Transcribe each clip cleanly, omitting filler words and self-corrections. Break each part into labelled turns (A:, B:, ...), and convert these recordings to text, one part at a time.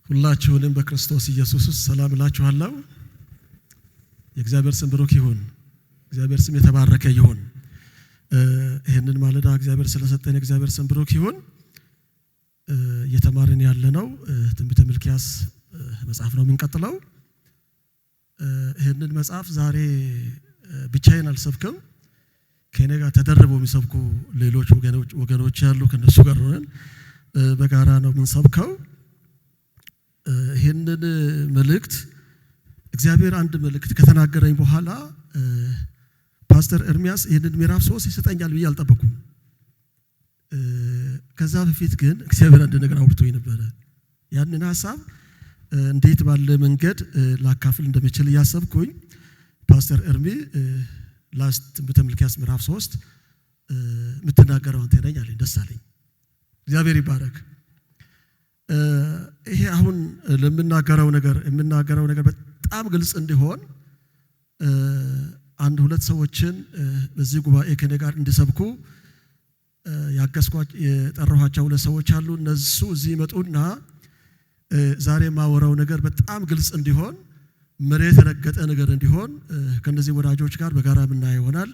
A: ሁላችሁንም በክርስቶስ ኢየሱስ ሰላም እላችኋለሁ። የእግዚአብሔር ስም ብሩክ ይሁን። እግዚአብሔር ስም የተባረከ ይሁን። ይሄንን ማለዳ እግዚአብሔር ስለሰጠን እግዚአብሔር ስም ብሩክ ይሁን። እየተማርን ያለነው ትንቢተ ሚልክያስ መጽሐፍ ነው የምንቀጥለው። ይሄንን መጽሐፍ ዛሬ ብቻዬን አልሰብክም። ከኔ ጋር ተደርበው የሚሰብኩ ሌሎች ወገኖች ያሉ ከነሱ ጋር ሆነን በጋራ ነው የምንሰብከው። ይሄንን መልእክት እግዚአብሔር አንድ መልእክት ከተናገረኝ በኋላ ፓስተር ኤርሚያስ ይሄንን ምዕራፍ 3 ይሰጠኛል ብዬ አልጠበኩም። ከዛ በፊት ግን እግዚአብሔር አንድ ነገር አውርቶኝ ነበር። ያንን ሐሳብ እንዴት ባለ መንገድ ላካፍል እንደምችል ያሰብኩኝ ፓስተር ኤርሚ ላስት ትንቢተ ሚልክያስ ምዕራፍ 3 የምትናገረው አንተ ነኝ አለኝ። ደስ አለኝ። እግዚአብሔር ይባረክ። ይሄ አሁን የምናገረው ነገር በጣም ግልጽ እንዲሆን አንድ ሁለት ሰዎችን በዚህ ጉባኤ ከኔ ጋር እንዲሰብኩ ያገስኳቸው የጠራኋቸው ሁለት ሰዎች አሉ። እነሱ እዚህ ይመጡና ዛሬ ማወራው ነገር በጣም ግልጽ እንዲሆን መሬት የረገጠ ነገር እንዲሆን ከነዚህ ወዳጆች ጋር በጋራ ምናየው ይሆናል።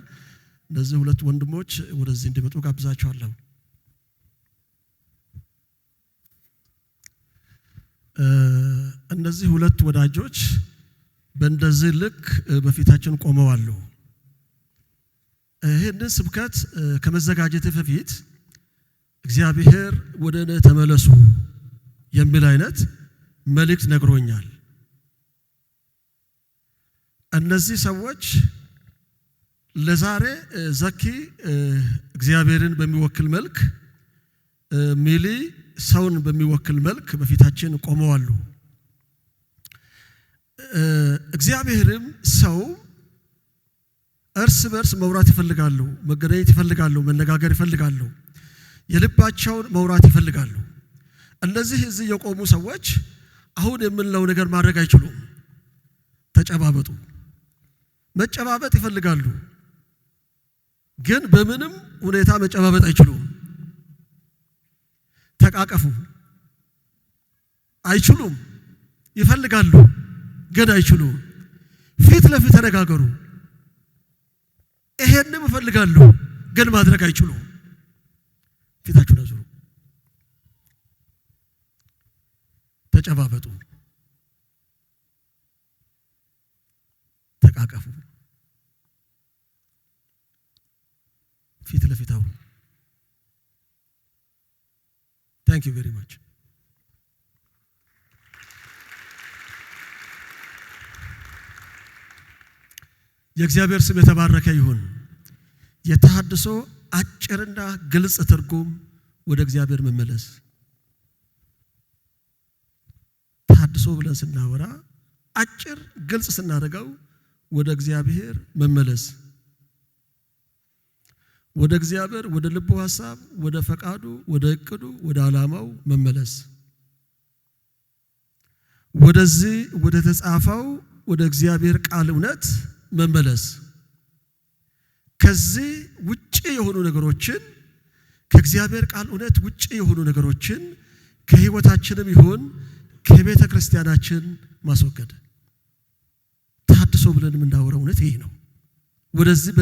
A: እነዚህ ሁለት ወንድሞች ወደዚህ እንዲመጡ ጋብዛቸዋለሁ። እነዚህ ሁለት ወዳጆች በእንደዚህ ልክ በፊታችን ቆመዋል። ይሄንን ስብከት ከመዘጋጀት በፊት እግዚአብሔር ወደ እኔ ተመለሱ የሚል አይነት መልእክት ነግሮኛል። እነዚህ ሰዎች ለዛሬ ዘኪ እግዚአብሔርን በሚወክል መልክ ሚሊ ሰውን በሚወክል መልክ በፊታችን ቆመዋል። እግዚአብሔርም ሰው እርስ በርስ መውራት ይፈልጋሉ፣ መገናኘት ይፈልጋሉ፣ መነጋገር ይፈልጋሉ፣ የልባቸውን መውራት ይፈልጋሉ። እነዚህ እዚህ የቆሙ ሰዎች አሁን የምንለው ነገር ማድረግ አይችሉም። ተጨባበጡ፣ መጨባበጥ ይፈልጋሉ፣ ግን በምንም ሁኔታ መጨባበጥ አይችሉም። ተቃቀፉ አይችሉም። ይፈልጋሉ ግን አይችሉም። ፊት ለፊት ተነጋገሩ። ይሄንም ይፈልጋሉ ግን ማድረግ አይችሉም። ፊታችሁን አዙሩ፣ ተጨባበጡ፣ ተቃቀፉ፣ ፊት ለፊት አውሩ። Thank you very much. የእግዚአብሔር ስም የተባረከ ይሁን። የተሐድሶ አጭርና ግልጽ ትርጉም ወደ እግዚአብሔር መመለስ። ተሐድሶ ብለን ስናወራ አጭር ግልጽ ስናደርገው ወደ እግዚአብሔር መመለስ፣ ወደ እግዚአብሔር ወደ ልቡ ሐሳብ፣ ወደ ፈቃዱ፣ ወደ እቅዱ፣ ወደ ዓላማው መመለስ፣ ወደዚህ ወደ ተጻፈው ወደ እግዚአብሔር ቃል እውነት መመለስ። ከዚህ ውጪ የሆኑ ነገሮችን ከእግዚአብሔር ቃል እውነት ውጪ የሆኑ ነገሮችን ከህይወታችንም ይሁን ከቤተ ክርስቲያናችን ማስወገድ። ተሐድሶ ብለን የምናወራው እውነት ይሄ ነው። ወደዚህ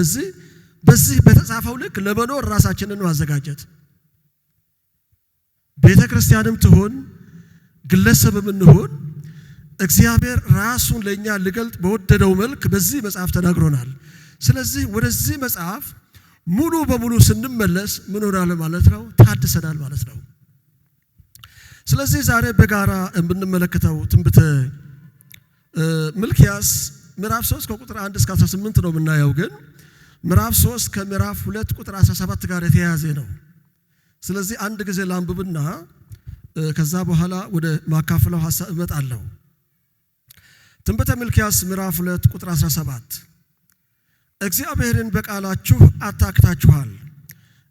A: በዚህ በተጻፈው ልክ ለመኖር ራሳችንን ማዘጋጀት። ቤተ ክርስቲያንም ትሁን ግለሰብም እንሁን እግዚአብሔር ራሱን ለኛ ሊገልጥ በወደደው መልክ በዚህ መጽሐፍ ተናግሮናል። ስለዚህ ወደዚህ መጽሐፍ ሙሉ በሙሉ ስንመለስ ምን ሆናል ማለት ነው? ታድሰናል ማለት ነው። ስለዚህ ዛሬ በጋራ የምንመለከተው ትንቢተ ሚልክያስ ምዕራፍ 3 ከቁጥር 1 እስከ 18 ነው የምናየው። ግን ምዕራፍ 3 ከምዕራፍ 2 ቁጥር 17 ጋር የተያያዘ ነው። ስለዚህ አንድ ጊዜ ላንብብና ከዛ በኋላ ወደ ማካፈለው ሐሳብ እመጣለሁ። ትንቢተ ሚልክያስ ምዕራፍ 2 ቁጥር 17 እግዚአብሔርን በቃላችሁ አታክታችኋል፣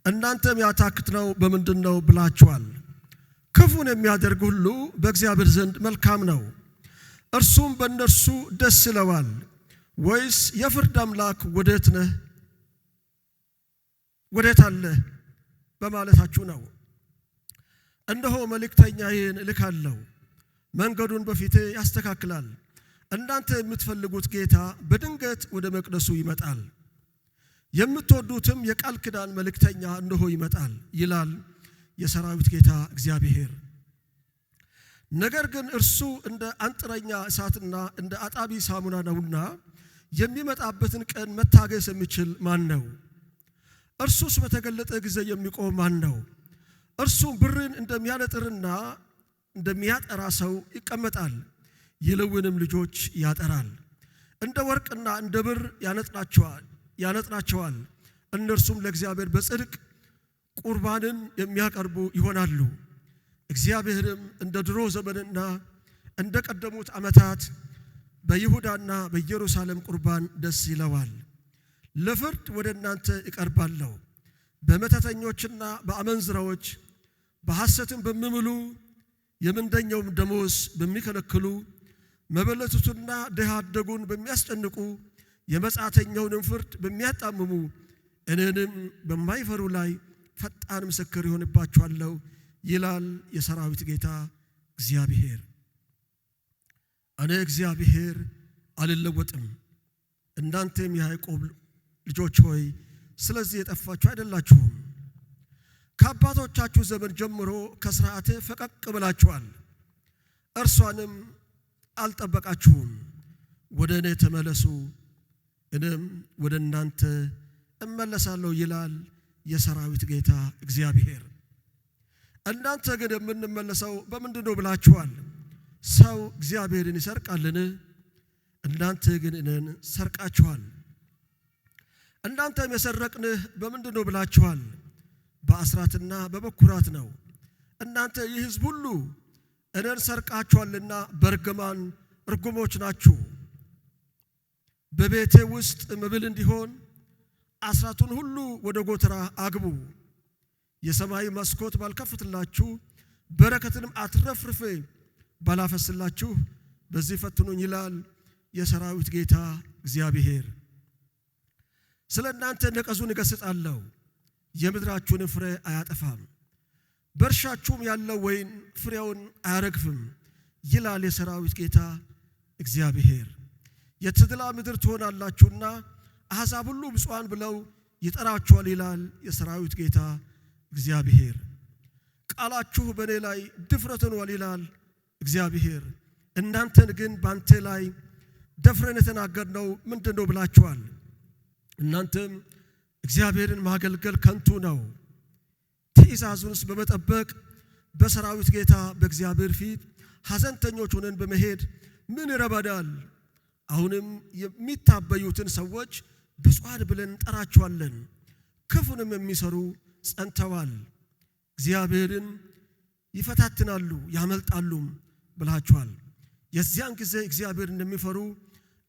A: እናንተም ያታክትነው በምንድነው ብላችኋል። ክፉን የሚያደርግ ሁሉ በእግዚአብሔር ዘንድ መልካም ነው፣ እርሱም በእነርሱ ደስ ይለዋል። ወይስ የፍርድ አምላክ ወዴት ነህ ወዴት አለ በማለታችሁ ነው። እነሆ መልእክተኛዬን እልካለሁ፣ መንገዱን በፊቴ ያስተካክላል። እናንተ የምትፈልጉት ጌታ በድንገት ወደ መቅደሱ ይመጣል፣ የምትወዱትም የቃል ኪዳን መልእክተኛ እነሆ ይመጣል ይላል የሰራዊት ጌታ እግዚአብሔር። ነገር ግን እርሱ እንደ አንጥረኛ እሳትና እንደ አጣቢ ሳሙና ነውና የሚመጣበትን ቀን መታገስ የሚችል ማን ነው? እርሱስ በተገለጠ ጊዜ የሚቆም ማን ነው? እርሱ ብርን እንደሚያነጥርና እንደሚያጠራ ሰው ይቀመጣል፣ የሌዊንም ልጆች ያጠራል። እንደ ወርቅና እንደ ብር ያነጥራቸዋል። እነርሱም ለእግዚአብሔር በጽድቅ ቁርባንን የሚያቀርቡ ይሆናሉ። እግዚአብሔርም እንደ ድሮ ዘመንና እንደ ቀደሙት ዓመታት በይሁዳና በኢየሩሳሌም ቁርባን ደስ ይለዋል። ለፍርድ ወደ እናንተ እቀርባለሁ። በመተተኞችና በአመንዝራዎች በሐሰትም በሚምሉ የምንደኛውም ደሞዝ በሚከለክሉ መበለቱትና ድሃ አደጉን በሚያስጨንቁ የመጻተኛውንም ፍርድ በሚያጣምሙ እኔንም በማይፈሩ ላይ ፈጣን ምስክር ይሆንባቸዋለሁ ይላል የሰራዊት ጌታ እግዚአብሔር። እኔ እግዚአብሔር አልለወጥም። እናንተም የያዕቆብ ልጆች ሆይ ስለዚህ የጠፋችሁ አይደላችሁም። ከአባቶቻችሁ ዘመን ጀምሮ ከሥርዓቴ ፈቀቅ ብላችኋል፣ እርሷንም አልጠበቃችሁም። ወደ እኔ ተመለሱ፣ እኔም ወደ እናንተ እመለሳለሁ ይላል የሰራዊት ጌታ እግዚአብሔር። እናንተ ግን የምንመለሰው በምንድን ነው ብላችኋል። ሰው እግዚአብሔርን ይሰርቃልን? እናንተ ግን እኔን ሰርቃችኋል። እናንተም የሰረቅንህ በምንድን ነው ብላችኋል። በአስራትና በበኩራት ነው። እናንተ ይህ ሕዝብ ሁሉ እኔን ሰርቃችኋልና በርግማን ርጉሞች ናችሁ። በቤቴ ውስጥ መብል እንዲሆን አስራቱን ሁሉ ወደ ጎተራ አግቡ። የሰማይ መስኮት ባልከፍትላችሁ በረከትንም አትረፍርፌ ባላፈስላችሁ በዚህ ፈትኑኝ ይላል የሰራዊት ጌታ እግዚአብሔር። ስለ እናንተ ነቀዙን እገሥጻለሁ፣ የምድራችሁን ፍሬ አያጠፋም፣ በእርሻችሁም ያለው ወይን ፍሬውን አያረግፍም ይላል የሰራዊት ጌታ እግዚአብሔር። የተድላ ምድር ትሆናላችሁና አሕዛብ ሁሉ ብፁዓን ብለው ይጠራችኋል ይላል የሰራዊት ጌታ እግዚአብሔር። ቃላችሁ በእኔ ላይ ድፍረት ሆኗል ይላል እግዚአብሔር። እናንተን ግን በአንተ ላይ ደፍረን የተናገርነው ምንድን ነው ብላችኋል። እናንተም እግዚአብሔርን ማገልገል ከንቱ ነው፣ ትእዛዙንስ በመጠበቅ በሰራዊት ጌታ በእግዚአብሔር ፊት ሐዘንተኞች ሆነን በመሄድ ምን ይረባናል? አሁንም የሚታበዩትን ሰዎች ብፁዓን ብለን እንጠራቸዋለን፣ ክፉንም የሚሰሩ ጸንተዋል፣ እግዚአብሔርን ይፈታትናሉ ያመልጣሉም ብላችኋል። የዚያን ጊዜ እግዚአብሔርን እንደሚፈሩ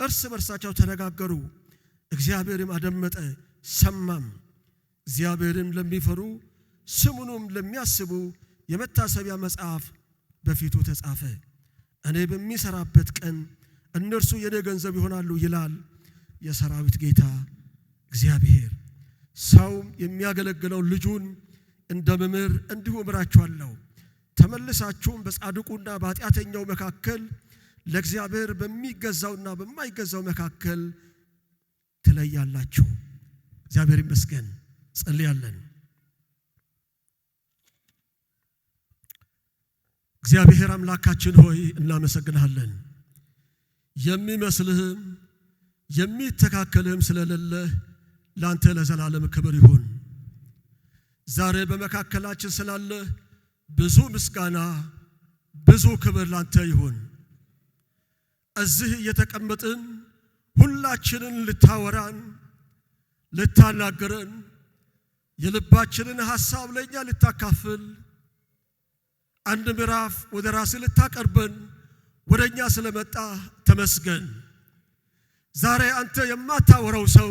A: እርስ በርሳቸው ተነጋገሩ፣ እግዚአብሔርም አደመጠ ሰማም። እግዚአብሔርን ለሚፈሩ ስሙንም ለሚያስቡ የመታሰቢያ መጽሐፍ በፊቱ ተጻፈ። እኔ በሚሰራበት ቀን እነርሱ የኔ ገንዘብ ይሆናሉ ይላል የሰራዊት ጌታ እግዚአብሔር። ሰው የሚያገለግለው ልጁን እንደመምህር እንዲሁ እምራችኋለሁ። ተመልሳችሁም በጻድቁና በኃጢአተኛው መካከል ለእግዚአብሔር በሚገዛውና በማይገዛው መካከል ትለያላችሁ። እግዚአብሔር ይመስገን። ጸልያለን። እግዚአብሔር አምላካችን ሆይ እናመሰግናለን። የሚመስልህም የሚተካከልህም ስለሌለህ ላንተ ለዘላለም ክብር ይሁን። ዛሬ በመካከላችን ስላለህ ብዙ ምስጋና ብዙ ክብር ላንተ ይሁን። እዚህ እየተቀመጥን ሁላችንን ልታወራን ልታናገረን የልባችንን ሐሳብ ለኛ ልታካፍል አንድ ምዕራፍ ወደ ራስ ልታቀርበን ወደኛ ስለመጣ ተመስገን። ዛሬ አንተ የማታወራው ሰው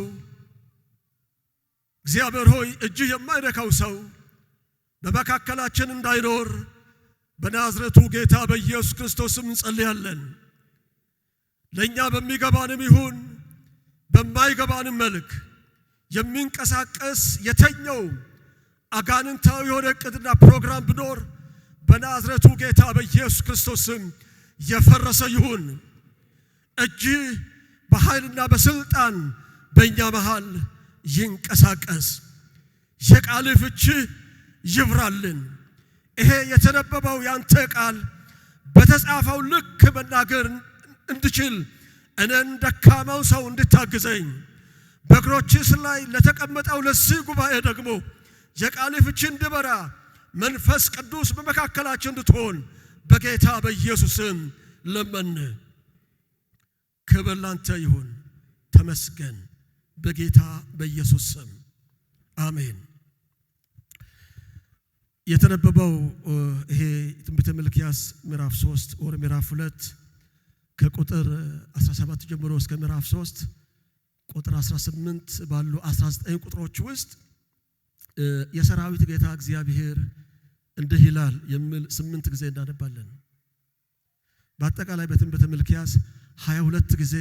A: እግዚአብሔር ሆይ እጅህ የማይነካው ሰው በመካከላችን እንዳይኖር በናዝሬቱ ጌታ በኢየሱስ ክርስቶስም እንጸልያለን። ለኛ በሚገባንም ይሁን በማይገባንም መልክ የሚንቀሳቀስ የተኛው አጋንንታዊ የሆነ ዕቅድና ፕሮግራም ቢኖር በናዝሬቱ ጌታ በኢየሱስ ክርስቶስም የፈረሰ ይሁን። እጅ በኃይልና በስልጣን በእኛ መሃል ይንቀሳቀስ። የቃል ፍቺ ይብራልን። ይሄ የተነበበው ያንተ ቃል በተጻፈው ልክ መናገር እንድችል እኔን ደካማው ሰው እንድታግዘኝ በእግሮችህ ላይ ለተቀመጠው ለዚህ ጉባኤ ደግሞ የቃል ፍቺ እንድበራ መንፈስ ቅዱስ በመካከላችን እንድትሆን በጌታ በኢየሱስ ስም ለመን። ክብር ላንተ ይሁን። ተመስገን። በጌታ በኢየሱስ ስም አሜን። የተነበበው ይሄ ትንቢተ ሚልክያስ ምዕራፍ 3 ወር ምዕራፍ 2 ከቁጥር 17 ጀምሮ እስከ ምዕራፍ 3 ቁጥር 18 ባሉ 19 ቁጥሮች ውስጥ የሰራዊት ጌታ እግዚአብሔር እንዲህ ይላል የሚል 8 ጊዜ እናነባለን። በአጠቃላይ በትንቢተ ሚልክያስ 22 ጊዜ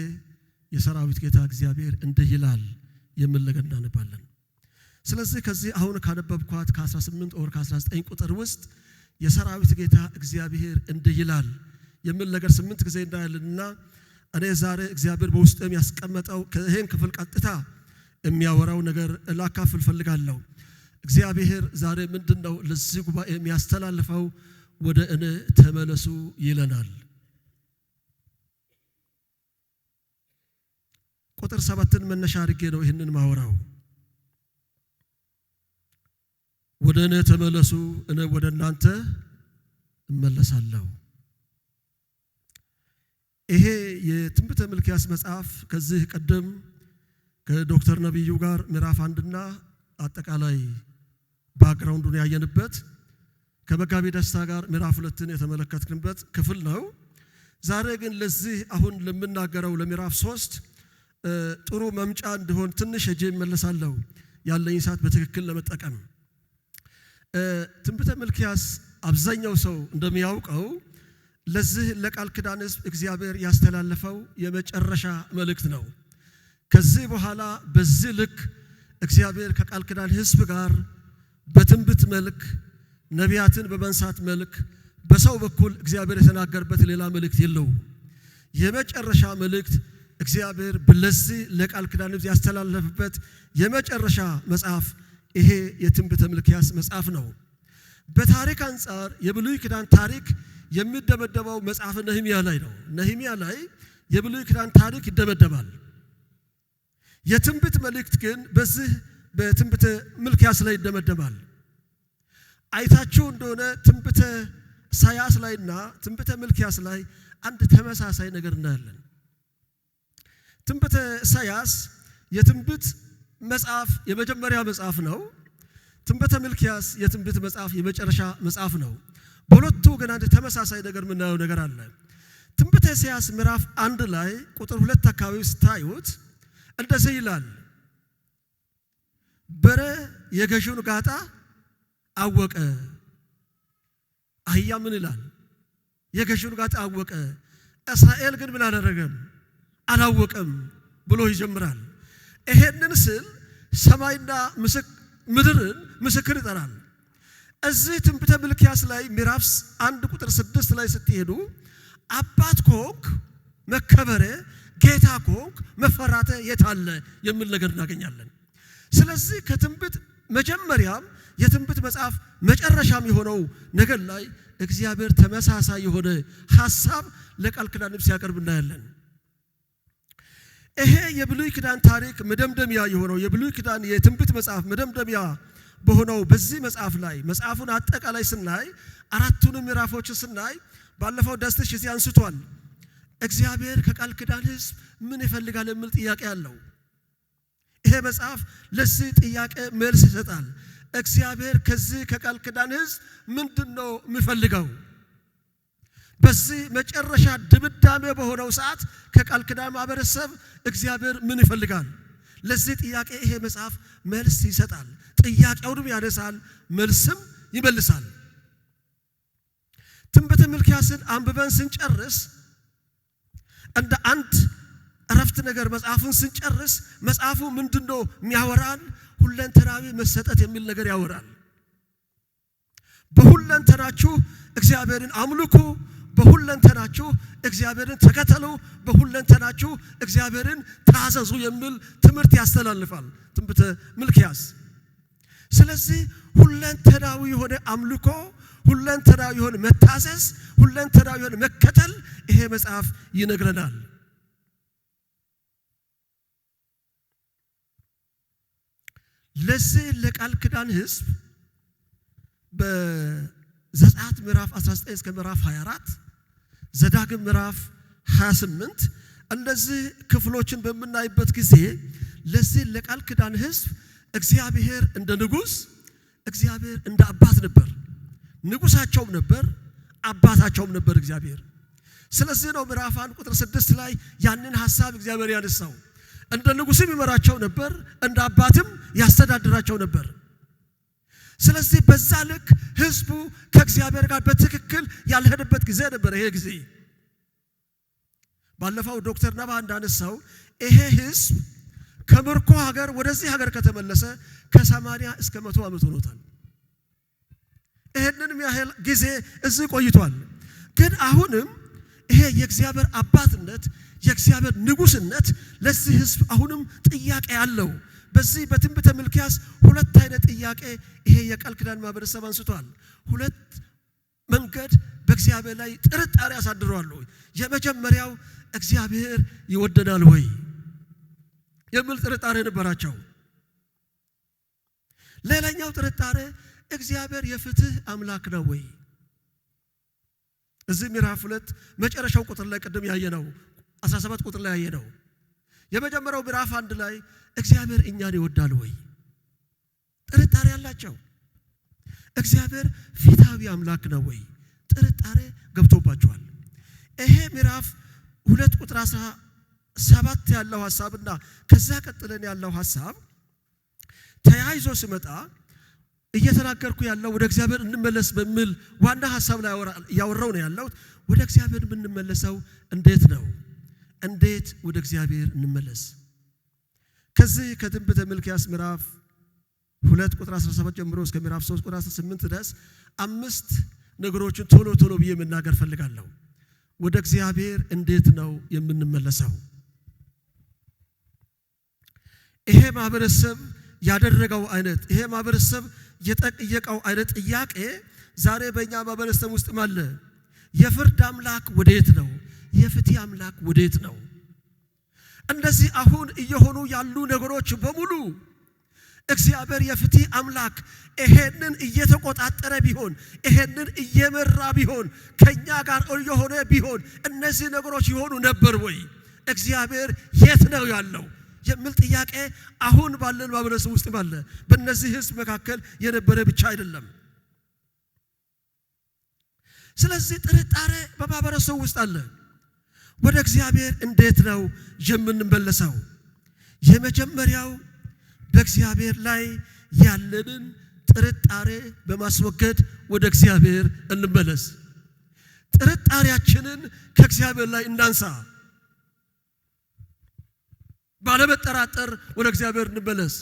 A: የሰራዊት ጌታ እግዚአብሔር እንዲህ ይላል የሚል ነገር እናነባለን። ስለዚህ ከዚህ አሁን ካነበብኳት ከ18 ወር ከ19 ቁጥር ውስጥ የሰራዊት ጌታ እግዚአብሔር እንዲህ ይላል የሚል ነገር 8 ጊዜ እናያለንና እኔ ዛሬ እግዚአብሔር በውስጤም ያስቀመጠው ከይሄን ክፍል ቀጥታ የሚያወራው ነገር ላካፍል ፈልጋለሁ። እግዚአብሔር ዛሬ ምንድነው ለዚህ ጉባኤ የሚያስተላልፈው? ወደ እኔ ተመለሱ ይለናል። ቁጥር 7ን መነሻ አድርጌ ነው ይሄንን ማወራው። ወደ እኔ ተመለሱ እኔ ወደ እናንተ እመለሳለሁ። ይሄ የትንቢተ ሚልክያስ መጽሐፍ ከዚህ ቀደም ከዶክተር ነብዩ ጋር ምዕራፍ 1ና አጠቃላይ ባክግራውንዱን ያየንበት ከመጋቢ ደስታ ጋር ምዕራፍ 2ን የተመለከትንበት ክፍል ነው። ዛሬ ግን ለዚህ አሁን ለምናገረው ለምዕራፍ 3 ጥሩ መምጫ እንዲሆን ትንሽ እጄ እመለሳለሁ ያለኝ ሰዓት በትክክል ለመጠቀም። ትንቢተ ሚልክያስ አብዛኛው ሰው እንደሚያውቀው ለዚህ ለቃል ኪዳን ሕዝብ እግዚአብሔር ያስተላለፈው የመጨረሻ መልእክት ነው። ከዚህ በኋላ በዚህ ልክ እግዚአብሔር ከቃል ኪዳን ሕዝብ ጋር በትንቢት መልክ ነቢያትን በመንሳት መልክ በሰው በኩል እግዚአብሔር የተናገረበት ሌላ መልእክት የለውም። የመጨረሻ መልእክት እግዚአብሔር በለዚህ ለቃል ኪዳን ሕዝብ ያስተላለፈበት የመጨረሻ መጽሐፍ ይሄ የትንቢተ ሚልክያስ መጽሐፍ ነው። በታሪክ አንፃር የብሉይ ኪዳን ታሪክ የሚደመደመው መጽሐፍ ነህምያ ላይ ነው። ነህምያ ላይ የብሉይ ኪዳን ታሪክ ይደመደማል። የትንቢት መልእክት ግን በዚህ በትንቢተ ሚልክያስ ላይ ይደመደማል። አይታችሁ እንደሆነ ትንቢተ ኢሳይያስ ላይና ትንቢተ ሚልክያስ ላይ አንድ ተመሳሳይ ነገር እናያለን። ትንቢተ ኢሳይያስ የትንቢት መጽሐፍ የመጀመሪያ መጽሐፍ ነው። ትንቢተ ሚልክያስ የትንቢት መጽሐፍ የመጨረሻ መጽሐፍ ነው። በሁለቱ ግን አንድ ተመሳሳይ ነገር ምናየው ነገር አለ። ትንቢተ ኢሳይያስ ምዕራፍ 1 ላይ ቁጥር 2 አካባቢ ስታዩት እንደዚህ ይላል፣ በሬ የገዢውን ጋጣ አወቀ። አህያ ምን ይላል? የገዢውን ጋጣ አወቀ። እስራኤል ግን ምን አላደረገም? አላወቀም ብሎ ይጀምራል። ይሄንን ስል ሰማይና ምድርን ምስክር ይጠራል። እዚህ ትንቢተ ሚልክያስ ላይ ምዕራፍ 1 ቁጥር 6 ላይ ስትሄዱ አባት ኮንክ መከበረ ጌታ ኮንክ መፈራተ የታለ የሚል ነገር እናገኛለን። ስለዚህ ከትንቢት መጀመሪያም የትንቢት መጽሐፍ መጨረሻም የሆነው ነገር ላይ እግዚአብሔር ተመሳሳይ የሆነ ሐሳብ ለቃል ኪዳን ሕዝብ ሲያቀርብ እናያለን። ይሄ የብሉይ ኪዳን ታሪክ መደምደሚያ የሆነው የብሉይ ኪዳን የትንቢት መጽሐፍ መደምደሚያ በሆነው በዚህ መጽሐፍ ላይ መጽሐፉን አጠቃላይ ስናይ አራቱንም ምዕራፎች ስናይ ባለፈው ደስተሽ እዚህ አንስቷል። እግዚአብሔር ከቃል ኪዳን ሕዝብ ምን ይፈልጋል የሚል ጥያቄ አለው። ይሄ መጽሐፍ ለዚህ ጥያቄ መልስ ይሰጣል። እግዚአብሔር ከዚህ ከቃል ኪዳን ሕዝብ ምንድነው የሚፈልገው? በዚህ መጨረሻ ድምዳሜ በሆነው ሰዓት ከቃል ኪዳን ማህበረሰብ እግዚአብሔር ምን ይፈልጋል? ለዚህ ጥያቄ ይሄ መጽሐፍ መልስ ይሰጣል። ጥያቄውንም ያነሳል፣ መልስም ይመልሳል። ትንቢተ ሚልክያስን አንብበን ስንጨርስ እንደ አንድ እረፍት ነገር መጽሐፉን ስንጨርስ መጽሐፉ ምንድነው የሚያወራን? ሁለንተናዊ መሰጠት የሚል ነገር ያወራል። በሁለንተናችሁ እግዚአብሔርን አምልኩ፣ በሁለንተናችሁ እግዚአብሔርን ተከተሉ፣ በሁለንተናችሁ እግዚአብሔርን ታዘዙ የሚል ትምህርት ያስተላልፋል ትንቢተ ሚልክያስ። ስለዚህ ሁለንተናዊ የሆነ አምልኮ፣ ሁለንተናዊ የሆነ መታዘዝ፣ ሁለንተናዊ የሆነ መከተል ይሄ መጽሐፍ ይነግረናል። ለዚህ ለቃል ኪዳን ሕዝብ በዘጸአት ምዕራፍ 19 እስከ ምዕራፍ 24 ዘዳግም ምዕራፍ 28 እንደዚህ ክፍሎችን በመናይበት ጊዜ ለዚህ ለቃል ኪዳን ሕዝብ እግዚአብሔር እንደ ንጉስ፣ እግዚአብሔር እንደ አባት ነበር። ንጉሳቸውም ነበር፣ አባታቸውም ነበር እግዚአብሔር። ስለዚህ ነው ምዕራፍ 1 ቁጥር 6 ላይ ያንን ሐሳብ እግዚአብሔር ያነሳው። እንደ ንጉስም ይመራቸው ነበር፣ እንደ አባትም ያስተዳድራቸው ነበር። ስለዚህ በዛ ልክ ህዝቡ ከእግዚአብሔር ጋር በትክክል ያልሄደበት ጊዜ ነበር። ይሄ ጊዜ ባለፈው ዶክተር ነባ እንዳነሳው ይሄ ህዝብ ከምርኮ ሀገር ወደዚህ ሀገር ከተመለሰ ከ80 እስከ 100 ዓመት ሆኖታል። ይሄንንም ያህል ጊዜ እዚህ ቆይቷል። ግን አሁንም ይሄ የእግዚአብሔር አባትነት፣ የእግዚአብሔር ንጉስነት ለዚህ ህዝብ አሁንም ጥያቄ አለው። በዚህ በትንቢተ ሚልክያስ ሁለት አይነት ጥያቄ ይሄ የቃል ኪዳን ማህበረሰብ አንስቷል። ሁለት መንገድ በእግዚአብሔር ላይ ጥርጣሬ ያሳድራሉ። የመጀመሪያው እግዚአብሔር ይወደናል ወይ የሚል ጥርጣሬ ነበራቸው። ሌላኛው ጥርጣሬ እግዚአብሔር የፍትህ አምላክ ነው ወይ? እዚህ ምዕራፍ 2 መጨረሻው ቁጥር ላይ ቀደም ያየነው 17 ቁጥር ላይ ያየነው የመጀመሪያው ምዕራፍ 1 ላይ እግዚአብሔር እኛን ይወዳል ወይ? ጥርጣሬ ያላቸው። እግዚአብሔር ፍትሃዊ አምላክ ነው ወይ? ጥርጣሬ ገብቶባቸዋል። ይሄ ምዕራፍ 2 ቁጥር 17 ያለው ሐሳብና ከዛ ቀጥለን ያለው ሐሳብ ተያይዞ ሲመጣ እየተናገርኩ ያለው ወደ እግዚአብሔር እንመለስ በሚል ዋና ሐሳብ ላይ ያወራው ነው ያለው። ወደ እግዚአብሔር እንመለሰው እንዴት ነው? እንዴት ወደ እግዚአብሔር እንመለስ? ከዚህ ከትንቢተ ሚልክያስ ምዕራፍ 2 ቁጥር 17 ጀምሮ እስከ ምዕራፍ 3 ቁጥር 18 ድረስ 5 ነገሮችን ቶሎ ብዬ መናገር ፈልጋለሁ። ወደ እግዚአብሔር እንዴት ነው የምንመለሰው? ይሄ ማህበረሰብ ያደረገው አይነት፣ ይሄ ማህበረሰብ የጠየቀው አይነት ጥያቄ ዛሬ በእኛ ማህበረሰብ ውስጥ አለ። የፍርድ አምላክ ወዴት ነው? የፍትህ አምላክ ወዴት ነው? እንደዚህ አሁን እየሆኑ ያሉ ነገሮች በሙሉ እግዚአብሔር የፍትህ አምላክ ይሄንን እየተቆጣጠረ ቢሆን፣ ይሄንን እየመራ ቢሆን፣ ከኛ ጋር እየሆነ ቢሆን እነዚህ ነገሮች ይሆኑ ነበር ወይ? እግዚአብሔር የት ነው ያለው የሚል ጥያቄ አሁን ባለን ማህበረሰብ ውስጥ ባለ በእነዚህ ህዝብ መካከል የነበረ ብቻ አይደለም። ስለዚህ ጥርጣሬ በማህበረሰቡ ውስጥ አለ። ወደ እግዚአብሔር እንዴት ነው የምንመለሰው? የመጀመሪያው በእግዚአብሔር ላይ ያለንን ጥርጣሬ በማስወገድ ወደ እግዚአብሔር እንመለስ። ጥርጣሬያችንን ከእግዚአብሔር ላይ እናንሳ። ባለመጠራጠር ወደ እግዚአብሔር እንመለስ።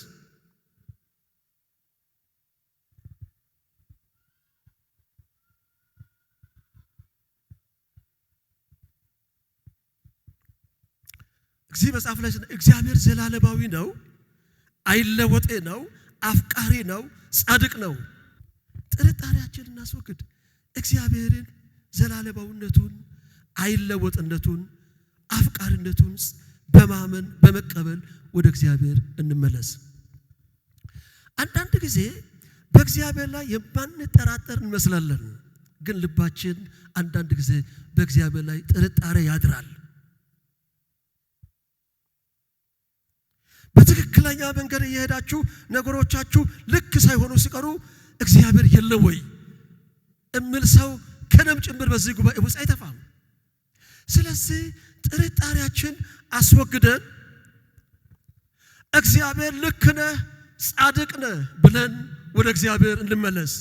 A: እዚህ መጽሐፍ ላይ እግዚአብሔር ዘላለማዊ ነው፣ አይለወጥ ነው፣ አፍቃሪ ነው፣ ጻድቅ ነው። ጥርጣሬያችንን እናስወግድ። እግዚአብሔርን ዘላለማዊነቱን፣ አይለወጥነቱን፣ አፍቃሪነቱን በማመን በመቀበል ወደ እግዚአብሔር እንመለስ። አንዳንድ ጊዜ በእግዚአብሔር ላይ የማንጠራጠር እንመስላለን፣ ግን ልባችን አንዳንድ ጊዜ በእግዚአብሔር ላይ ጥርጣሬ ያድራል። በትክክለኛ መንገድ እየሄዳችሁ ነገሮቻችሁ ልክ ሳይሆኑ ሲቀሩ እግዚአብሔር የለም ወይ እምል ሰው ከነም ጭምር በዚህ ጉባኤ ውስጥ አይጠፋም። ስለዚህ ጥርጣሬያችን አስወግደን እግዚአብሔር ልክ ነህ፣ ጻድቅ ነህ ብለን ወደ እግዚአብሔር እንመለስ።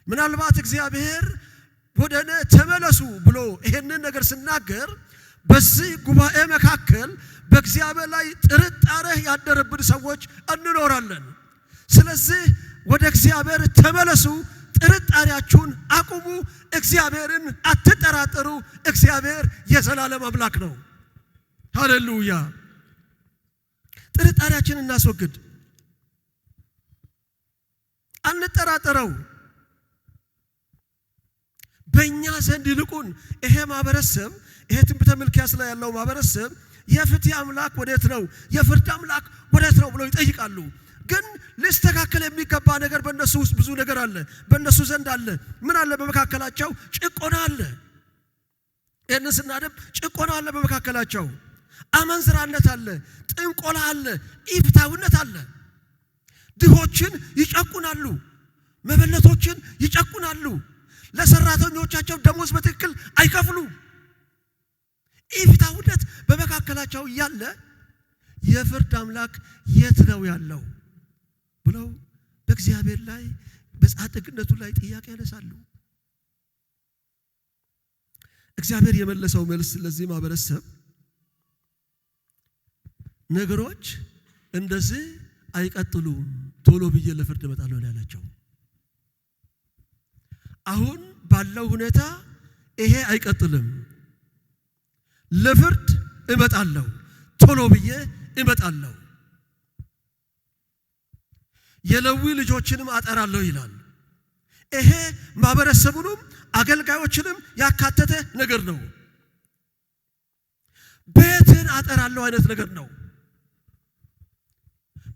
A: ምናልባት እግዚአብሔር ወደ እኔ ተመለሱ ብሎ ይሄንን ነገር ሲናገር በዚህ ጉባኤ መካከል በእግዚአብሔር ላይ ጥርጣሬ ያደረብን ሰዎች እንኖራለን። ስለዚህ ወደ እግዚአብሔር ተመለሱ፣ ጥርጣሬያችሁን አቁሙ፣ እግዚአብሔርን አትጠራ እግዚአብሔር የዘላለም አምላክ ነው። ሃሌሉያ። ጥርጣሬያችንን እናስወግድ። አንጠራጠረው። በእኛ ዘንድ ይልቁን ይሄ ማህበረሰብ ይሄ ትንቢተ ሚልክያስ ላይ ያለው ማህበረሰብ የፍትህ አምላክ ወዴት ነው? የፍርድ አምላክ ወዴት ነው ብለው ይጠይቃሉ። ግን ሊስተካከል የሚገባ ነገር በእነሱ ውስጥ ብዙ ነገር አለ። በእነሱ ዘንድ አለ። ምን አለ? በመካከላቸው ጭቆና አለ። ይህንን ስናደብ ጭቆና አለ በመካከላቸው። አመንዝራነት አለ፣ ጥንቆላ አለ፣ ኢፍትሃዊነት አለ። ድሆችን ይጨቁናሉ፣ መበለቶችን ይጨቁናሉ። ለሰራተኞቻቸው ደሞዝ በትክክል አይከፍሉ። ኢፍትሃዊነት በመካከላቸው ያለ የፍርድ አምላክ የት ነው ያለው ብለው በእግዚአብሔር ላይ በጻድቅነቱ ላይ ጥያቄ ያነሳሉ። እግዚአብሔር የመለሰው መልስ ለዚህ ማህበረሰብ ነገሮች እንደዚህ አይቀጥሉም፣ ቶሎ ብዬ ለፍርድ እመጣለሁ ያላቸው። አሁን ባለው ሁኔታ ይሄ አይቀጥልም፣ ለፍርድ እመጣለሁ፣ ቶሎ ብዬ እመጣለሁ፣ የሌዊ ልጆችንም አጠራለሁ ይላል። ይሄ ማህበረሰቡንም አገልጋዮችንም ያካተተ ነገር ነው። ቤትን አጠራለሁ አይነት ነገር ነው።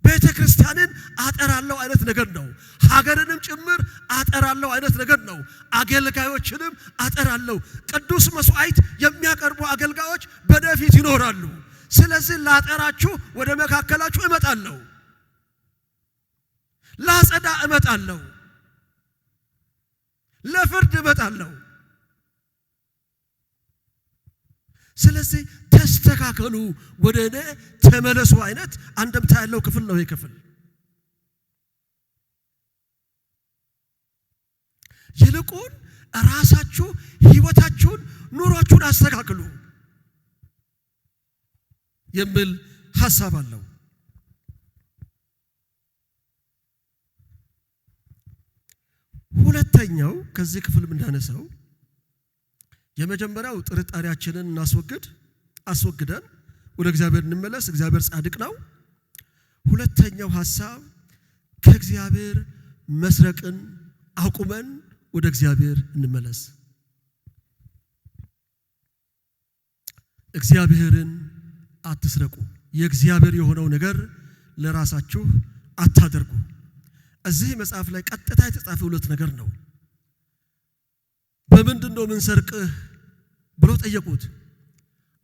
A: ቤተ ክርስቲያንን አጠራለሁ አይነት ነገር ነው። ሀገርንም ጭምር አጠራለሁ አይነት ነገር ነው። አገልጋዮችንም አጠራለሁ። ቅዱስ መስዋዕት የሚያቀርቡ አገልጋዮች በደፊት ይኖራሉ። ስለዚህ ላጠራችሁ ወደ መካከላችሁ እመጣለሁ፣ ላጸዳ እመጣለሁ፣ ለፍርድ እመጣለሁ። ስለዚህ ተስተካከሉ፣ ወደ እኔ ተመለሱ አይነት አንደምታ ያለው ክፍል ነው። ይሄ ክፍል ይልቁን ራሳችሁ ህይወታችሁን ኑሯችሁን አስተካክሉ የሚል ሐሳብ አለው። ሁለተኛው ከዚህ ክፍል እንዳነሳው የመጀመሪያው ጥርጣሬያችንን አስወግደን ወደ እግዚአብሔር እንመለስ፣ እግዚአብሔር ጻድቅ ነው። ሁለተኛው ሐሳብ ከእግዚአብሔር መስረቅን አቁመን ወደ እግዚአብሔር እንመለስ። እግዚአብሔርን አትስረቁ። የእግዚአብሔር የሆነው ነገር ለራሳችሁ አታደርጉ። እዚህ መጽሐፍ ላይ ቀጥታ የተጻፈ ሁለት ነገር ነው። በምንድን ነው ምንሰርቅህ ብሎ ጠየቁት።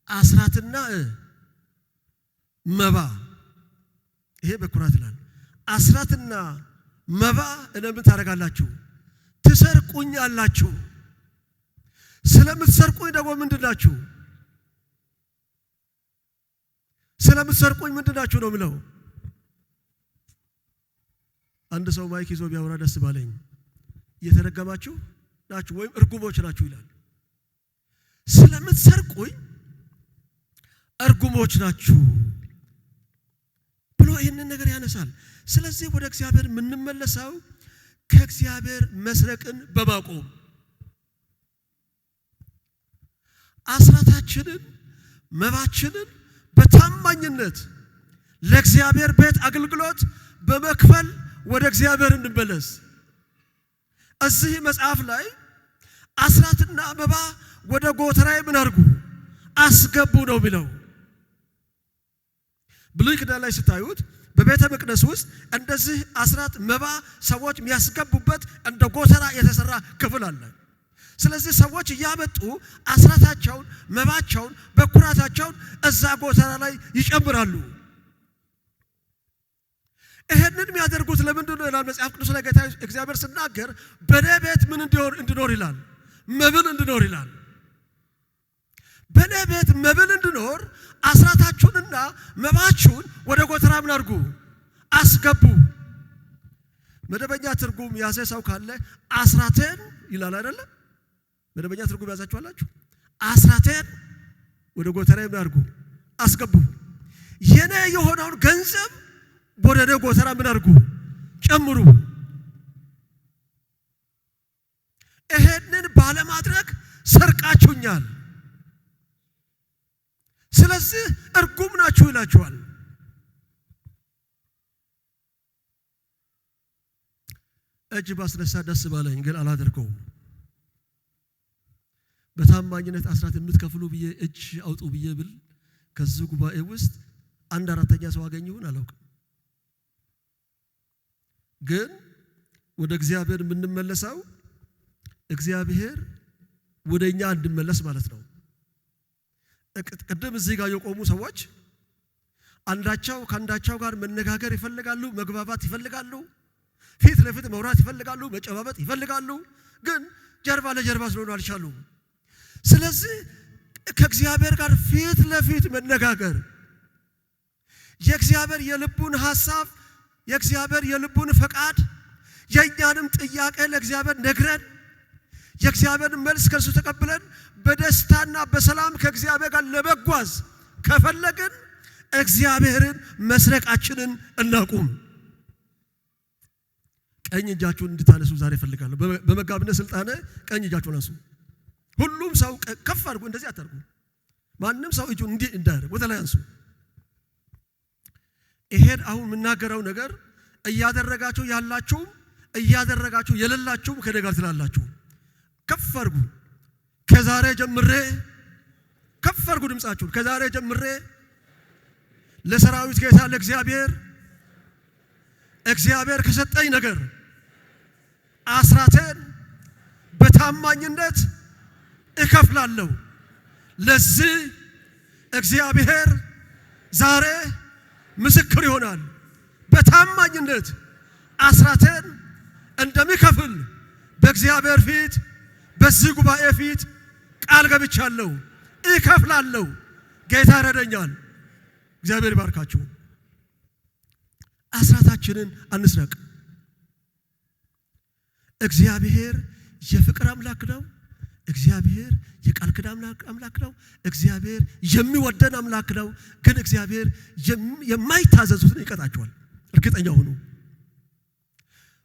A: አስራትና መባ፣ ይሄ በኩራት ይላል። አስራትና መባ ለምን ታደርጋላችሁ? ትሰርቁኛላችሁ። ስለምትሰርቁኝ ደግሞ ምንድናችሁ? ስለምትሰርቁኝ ምንድናችሁ ነው የሚለው። አንድ ሰው ማይክ ይዞ ቢያወራ ደስ ባለኝ። እየተረገማችሁ ናችሁ ወይም እርጉሞች ናችሁ ይላል። ስለምትሰርቁኝ እርጉሞች ናችሁ ብሎ ይህንን ነገር ያነሳል። ስለዚህ ወደ እግዚአብሔር የምንመለሰው ከእግዚአብሔር መስረቅን በማቆም አስራታችንን መባችንን በታማኝነት ለእግዚአብሔር ቤት አገልግሎት በመክፈል ወደ እግዚአብሔር እንመለስ። እዚህ መጽሐፍ ላይ አስራትና መባ ወደ ጎተራዬ ምን አድርጉ? አስገቡ ነው የሚለው። ብሉይ ኪዳን ላይ ስታዩት በቤተ መቅደስ ውስጥ እንደዚህ አስራት መባ ሰዎች የሚያስገቡበት እንደ ጎተራ የተሰራ ክፍል አለ። ስለዚህ ሰዎች እያመጡ አስራታቸውን፣ መባቸውን፣ በኩራታቸውን እዛ ጎተራ ላይ ይጨምራሉ። ይሄንን የሚያደርጉት ለምንድን ነው ይላል መጽሐፍ ቅዱስ ላይ ጌታ እግዚአብሔር ሲናገር፣ በኔ ቤት ምን እንዲኖር ይላል? መብል እንዲኖር ይላል። በኔ ቤት መብል እንዲኖር አስራታችሁንና መባችሁን ወደ ጎተራ ምን አድርጉ? አስገቡ። መደበኛ ትርጉም ያዘ ሰው ካለ አስራቴን ይላል አይደለ? መደበኛ ትርጉም ያዛችኋላችሁ። አስራቴን ወደ ጎተራ ምን አድርጉ? አስገቡ። የኔ የሆነውን ገንዘብ ወደ እኔ ጎተራ ምን አድርጉ? ጨምሩ። ይሄንን ባለማድረግ ሰርቃችሁኛል። ስለዚህ እርጉም ናችሁ ይላችኋል። እጅ ባስነሳ ደስ ባለኝ ግን አላደርገውም። በታማኝነት አስራት የምትከፍሉ ብዬ እጅ አውጡ ብዬ ብል ከዚህ ጉባኤ ውስጥ 1/4 ሰው አገኘውን አላውቅም። ግን ወደ እግዚአብሔር የምንመለሰው እግዚአብሔር ወደኛ እንድመለስ ማለት ነው። ቅድም እዚህ ጋር የቆሙ ሰዎች አንዳቸው ከአንዳቸው ጋር መነጋገር ይፈልጋሉ፣ መግባባት ይፈልጋሉ፣ ፊት ለፊት መውራት ይፈልጋሉ፣ መጨባበጥ ይፈልጋሉ። ግን ጀርባ ለጀርባ ስለሆኑ አልቻሉም። ስለዚህ ከእግዚአብሔር ጋር ፊት ለፊት መነጋገር የእግዚአብሔር የልቡን ሐሳብ የእግዚአብሔር የልቡን ፈቃድ የኛንም ጥያቄ ለእግዚአብሔር ነግረን የእግዚአብሔርን መልስ ከሱ ተቀብለን በደስታና በሰላም ከእግዚአብሔር ጋር ለመጓዝ ከፈለግን እግዚአብሔርን መስረቃችንን እናቁም። ቀኝ እጃችሁን እንድታነሱ ዛሬ ፈልጋለሁ። በመጋቢነት ስልጣኔ ቀኝ እጃችሁን አንሱ። ሁሉም ሰው ከፍ አድርጉ። እንደዚህ አታርጉ። ማንም ሰው እጁን እንዲህ እንዳያደርግ ወደ ላይ አንሱ። ይሄን አሁን የምናገረው ነገር እያደረጋችሁ ያላችሁ እያደረጋችሁ የሌላችሁ ከኔ ጋር ትላላችሁ። ከፍ አድርጉ። ከዛሬ ጀምሬ ከፍ አድርጉ ድምጻችሁን። ከዛሬ ጀምሬ ለሰራዊት ጌታ ለእግዚአብሔር ከሰጠኝ ነገር አስራቴን በታማኝነት እከፍላለሁ። ለዚህ እግዚአብሔር ዛሬ ምስክር ይሆናል። በታማኝነት አስራቴን እንደሚከፍል በእግዚአብሔር ፊት በዚህ ጉባኤ ፊት ቃል ገብቻለሁ። እከፍላለሁ። ጌታ ይረዳኛል። እግዚአብሔር ይባርካችሁ። አስራታችንን አንስረቅ። እግዚአብሔር የፍቅር አምላክ ነው። እግዚአብሔር የቃል ኪዳን አምላክ ነው። እግዚአብሔር የሚወደን አምላክ ነው። ግን እግዚአብሔር የማይታዘዙትን ይቀጣቸዋል። እርግጠኛ ሁኑ።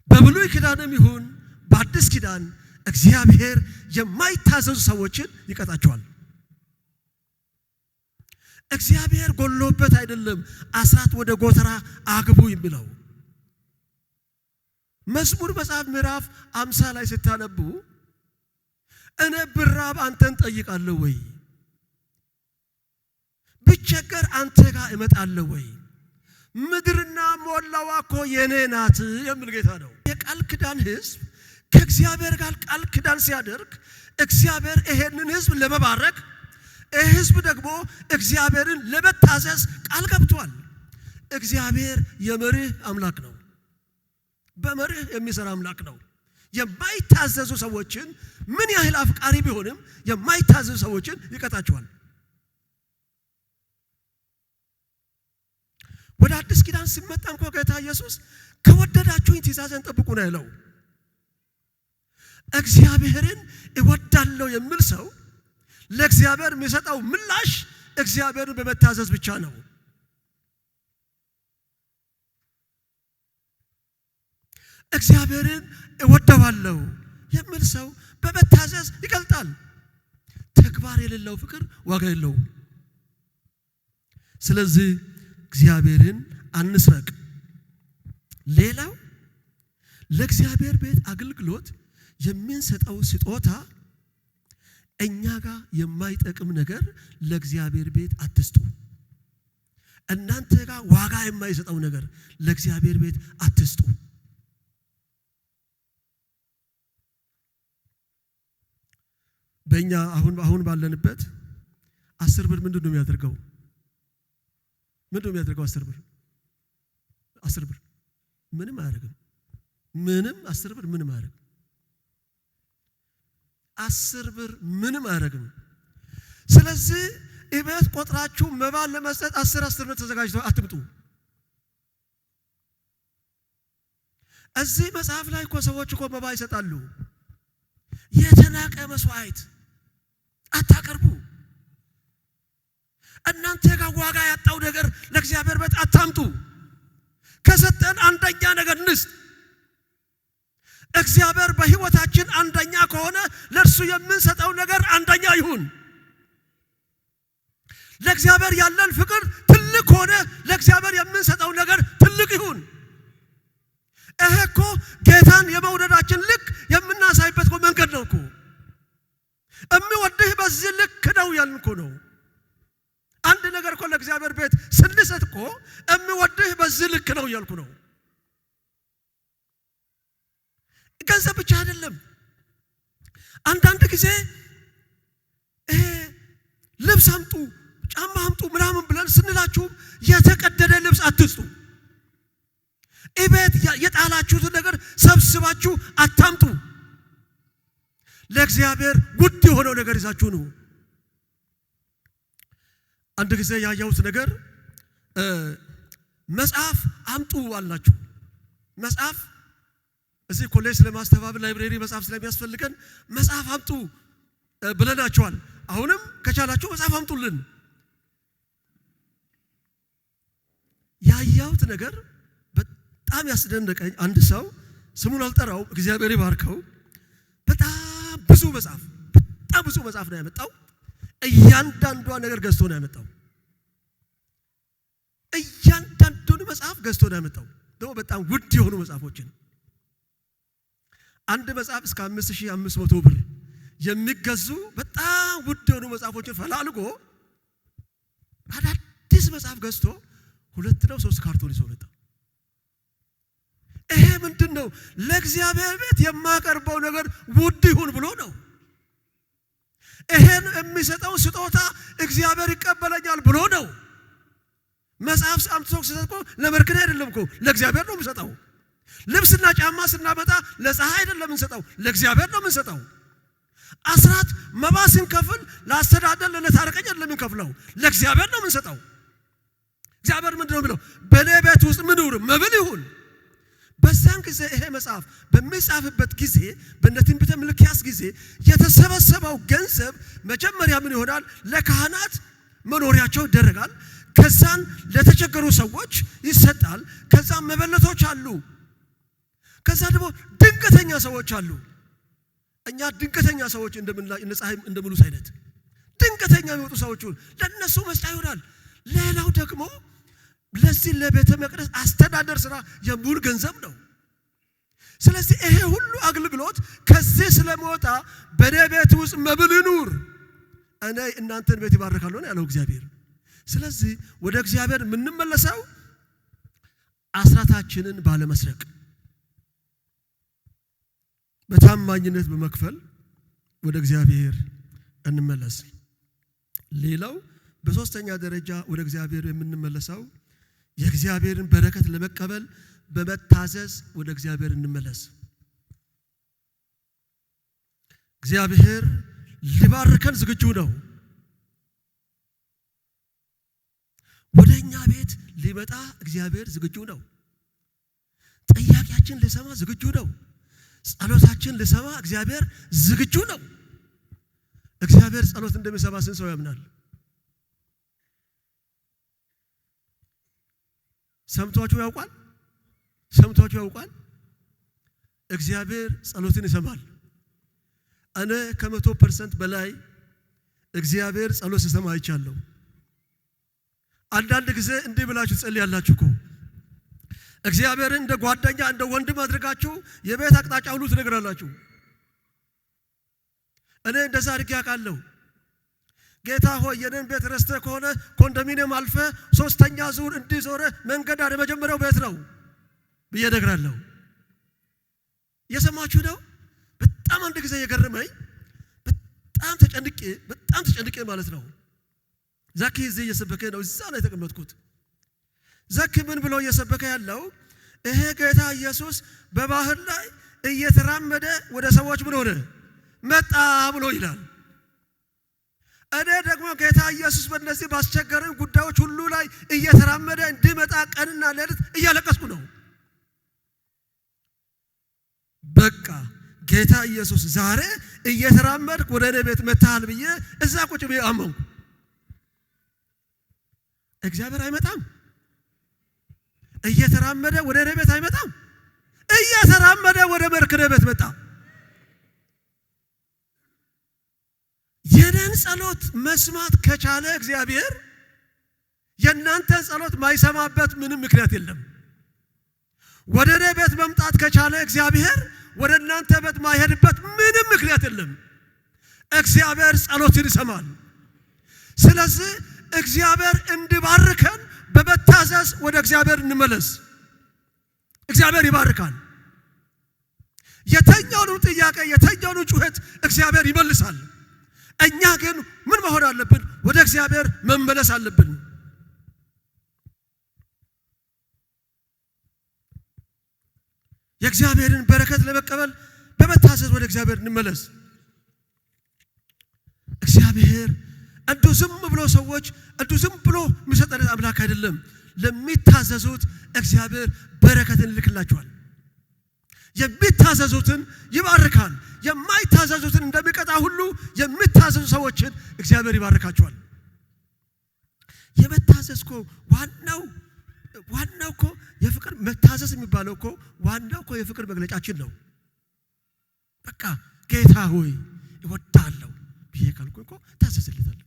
A: በብሉይ ኪዳንም ይሁን በአዲስ ኪዳን እግዚአብሔር የማይታዘዙ ሰዎችን ይቀጣቸዋል። እግዚአብሔር ጎሎበት አይደለም አስራት ወደ ጎተራ አግቡ የሚለው። መዝሙር መጽሐፍ ምዕራፍ 50 ላይ ስታነቡ እኔ ብራብ አንተን ጠይቃለሁ ወይ? ብቸገር አንተ ጋር እመጣለሁ ወይ? ምድርና ሞላዋ እኮ የኔ ናት የሚል ጌታ ነው። የቃል ኪዳን ሕዝብ ከእግዚአብሔር ጋር ቃል ኪዳን ሲያደርግ እግዚአብሔር ይሄንን ሕዝብ ለመባረክ ይህ ሕዝብ ደግሞ እግዚአብሔርን ለመታዘዝ ቃል ገብቷል። እግዚአብሔር የመርህ አምላክ ነው። በመርህ የሚሰራ አምላክ ነው። የማይታዘዙ ሰዎችን ምን ያህል አፍቃሪ ቢሆንም የማይታዘዙ ሰዎችን ይቀጣቸዋል። ወደ አዲስ ኪዳን ሲመጣ እንኳን ጌታ ኢየሱስ ከወደዳችሁኝ ትእዛዜን ጠብቁ ነው ያለው። እግዚአብሔርን እወዳለሁ የሚል ሰው ለእግዚአብሔር የሚሰጠው ምላሽ እግዚአብሔርን በመታዘዝ ብቻ ነው። እግዚአብሔርን እወደዋለሁ የሚል ሰው በመታዘዝ ይገልጣል። ተግባር የሌለው ፍቅር ዋጋ የለውም። ስለዚህ እግዚአብሔርን አንስረቅ። ሌላው ለእግዚአብሔር ቤት አገልግሎት የምንሰጠው ስጦታ እኛ ጋር የማይጠቅም ነገር ለእግዚአብሔር ቤት አትስጡ። እናንተ ጋር ዋጋ የማይሰጠው ነገር ለእግዚአብሔር ቤት አትስጡ። በእኛ አሁን ባለንበት 10 ብር ምንድን ነው የሚያደርገው? ምንድን ነው የሚያደርገው? 10 ብር ምንም አያደርግም። 10 ብር ምንም አያደርግም። 10 ብር ምንም አያደርግም። ስለዚህ እቤት ቆጥራችሁ መባ ለመስጠት 10 ብር ተዘጋጅተው አትምጡ። እዚህ መጽሐፍ ላይ እኮ ሰዎች እኮ መባ ይሰጣሉ። የተናቀ መስዋዕት አታቀርቡ። እናንተ ጋር ዋጋ ያጣው ነገር ለእግዚአብሔር ቤት አታምጡ። ከሰጠን አንደኛ ነገር እንስጥ። እግዚአብሔር በሕይወታችን አንደኛ ከሆነ ለእርሱ የምንሰጠው ነገር አንደኛ ይሁን። ለእግዚአብሔር ያለን ፍቅር ትልቅ ሆነ ለእግዚአብሔር የምንሰጠው ነገር ትልቅ ይሁን። ይሄ እኮ ጌታን የመውደዳችን ልክ የምናሳይበት እኮ መንገድ ነው እኮ። እምወድህ በዚህ ልክ ነው ያልን እኮ ነው። አንድ ነገር እኮ ለእግዚአብሔር ቤት ስንሰጥ እኮ እምወድህ በዚህ ልክ ነው ያልኩ ነው። ገንዘብ ብቻ አይደለም። አንዳንድ ጊዜ ልብስ አምጡ ጫማ አምጡ ምናምን ብለን ስንላችሁ የተቀደደ ልብስ አትስጡ። እቤት የጣላችሁትን ነገር ሰብስባችሁ አታምጡ። ለእግዚአብሔር ውድ የሆነው ነገር ይዛችሁ ነው። አንድ ጊዜ ያየሁት ነገር መጽሐፍ አምጡ አላችሁ። መጽሐፍ እዚህ ኮሌጅ ለማስተባበር ላይብረሪ መጽሐፍ ስለሚያስፈልገን መጽሐፍ አምጡ ብለናቸዋል። አሁንም ከቻላችሁ መጽሐፍ አምጡልን። ያየሁት ነገር በጣም ያስደነቀኝ አንድ ሰው ስሙን አልጠራው እግዚአብሔር ይባርከው በጣም ብዙ መጽሐፍ ነው ያመጣው። እያንዳንዷ ነገር ገዝቶ ነው ያመጣው። እያንዳንዱን መጽሐፍ ገዝቶ ነው ያመጣው። ደግሞ በጣም ውድ የሆኑ መጽሐፎችን አንድ መጽሐፍ እስከ 5500 ብር የሚገዙ በጣም ውድ የሆኑ መጽሐፎችን ፈላልጎ አዳዲስ መጽሐፍ ገዝቶ 2 ነው 3 ካርቶን ይዞ መጣ። ይሄ ምንድነው? ለእግዚአብሔር ቤት የማቀርበው ነገር ውድ ይሁን ብሎ ነው። ይሄን የሚሰጠው ስጦታ እግዚአብሔር ይቀበለኛል ብሎ ነው። መጽሐፍ አምጥቶ ሲሰጥኮ ለመርክነ አይደለም እኮ ለእግዚአብሔር ነው የምሰጠው። ልብስና ጫማ ስናመጣ ለፀሐይ አይደለም የምንሰጠው፣ ለእግዚአብሔር ነው የምንሰጠው። አስራት መባ ስንከፍል ለአስተዳደር ለታረቀኝ አይደለም የምንከፍለው፣ ለእግዚአብሔር ነው የምንሰጠው። እግዚአብሔር ምንድነው የሚለው? በኔ ቤት ውስጥ ምን ይሁን? መብል ይሁን። በዛን ጊዜ ይሄ መጽሐፍ በሚጻፍበት ጊዜ በትንቢተ ሚልክያስ ጊዜ የተሰበሰበው ገንዘብ መጀመሪያ ምን ይሆናል? ለካህናት መኖሪያቸው ይደረጋል። ከዛን ለተቸገሩ ሰዎች ይሰጣል። ከዛን መበለቶች አሉ። ከዛ ደግሞ ድንገተኛ ሰዎች አሉ። እኛ ድንገተኛ ሰዎች እንደምሉስ አይነት ድንገተኛ የሚወጡ ሰዎች ለነሱ መስጫ ይሆናል። ሌላው ደግሞ ለዚህ ለቤተ መቅደስ አስተዳደር ስራ የሚውል ገንዘብ ነው። ስለዚህ ይሄ ሁሉ አገልግሎት ከዚህ ስለሚወጣ በኔ ቤት ውስጥ መብል ይኑር፣ እኔ እናንተን ቤት ይባርካለሁ ያለው እግዚአብሔር። ስለዚህ ወደ እግዚአብሔር የምንመለሰው አስራታችንን ባለመስረቅ በታማኝነት በመክፈል ወደ እግዚአብሔር እንመለስ። ሌላው በሶስተኛ ደረጃ ወደ እግዚአብሔር የምንመለሰው የእግዚአብሔርን በረከት ለመቀበል በመታዘዝ ወደ እግዚአብሔር እንመለስ። እግዚአብሔር ሊባርከን ዝግጁ ነው። ወደኛ ቤት ሊመጣ እግዚአብሔር ዝግጁ ነው። ጥያቄያችን ሊሰማ ዝግጁ ነው። ጸሎታችን ሊሰማ እግዚአብሔር ዝግጁ ነው። እግዚአብሔር ጸሎት እንደሚሰማ ስንት ሰው ያምናል? ሰምቷችሁ ያውቃል? እግዚአብሔር ጸሎትን ይሰማል። እኔ ከ100% በላይ እግዚአብሔር ጸሎት ሲሰማ አይቻለሁ። አንዳንድ ጊዜ እንዲህ ብላችሁ ጸልያላችሁ እኮ እግዚአብሔርን እንደ ጓደኛ እንደ ወንድም አድርጋችሁ የቤት አቅጣጫ ሁሉ ትነግራላችሁ። እኔ እንደዛ አድርጌ አውቃለሁ። ጌታ ሆይ የኔን ቤት ረስተህ ከሆነ ኮንዶሚኒየም አልፈ 3ኛ ዙር እንዲዞረ መንገድ አለ መጀመሪያው ቤት ነው ብዬ እነግራለሁ። የሰማችሁ ነው። በጣም አንድ ጊዜ የገረመኝ በጣም ተጨንቄ ማለት ነው። ዛኪ እዚህ እየሰበከ ነው፣ እዛ ላይ ተቀመጥኩት። ዛኪ ምን ብሎ እየሰበከ ያለው? ይሄ ጌታ ኢየሱስ በባህር ላይ እየተራመደ ወደ ሰዎች ምን ሆነ? መጣ ብሎ ይላል። እኔ ደግሞ ጌታ ኢየሱስ በእነዚህ ባስቸገረኝ ጉዳዮች ሁሉ ላይ እየተራመደ እንዲመጣ ቀንና ሌሊት እያለቀስኩ ነው። በቃ ጌታ ኢየሱስ ዛሬ እየተራመድክ ወደ እኔ ቤት መጣሃል ብዬ እዛ ቁጭ ብዬ አመንኩ። እግዚአብሔር አይመጣም። እየተራመደ ወደ እኔ ቤት አይመጣም። እየተራመደ ወደ መርክነ ቤት መጣ። የኔን ጸሎት መስማት ከቻለ እግዚአብሔር የእናንተን ጸሎት ማይሰማበት ምንም ምክንያት የለም። ወደ እኔ ቤት መምጣት ከቻለ እግዚአብሔር ወደ እናንተ ቤት ማይሄድበት ምንም ምክንያት የለም። እግዚአብሔር ጸሎትን ይሰማል። ስለዚህ እግዚአብሔር እንዲባርከን በመታዘዝ ወደ እግዚአብሔር እንመለስ። እግዚአብሔር ይባርካል። የተኛውን ጥያቄ የተኛውን ጩኸት እግዚአብሔር ይመልሳል። እኛ ግን ምን መሆን አለብን? ወደ እግዚአብሔር መመለስ አለብን። የእግዚአብሔርን በረከት ለመቀበል በመታዘዝ ወደ እግዚአብሔር እንመለስ። እግዚአብሔር እንዱ ዝም ብሎ ሰዎች እንዱ ዝም ብሎ የሚሰጠን አምላክ አይደለም። ለሚታዘዙት እግዚአብሔር በረከትን ይልክላቸዋል። የሚታዘዙትን ይባርካል። የማይታዘዙትን እንደሚቀጣ ሁሉ የሚታዘዙ ሰዎችን እግዚአብሔር ይባርካቸዋል። የመታዘዝ እኮ ዋናው እኮ የፍቅር መታዘዝ የሚባለው እኮ ዋናው እኮ የፍቅር መግለጫችን ነው። በቃ ጌታ ሆይ እወዳለሁ ብዬ ካልኩ እኮ ታዘዝልታለሁ።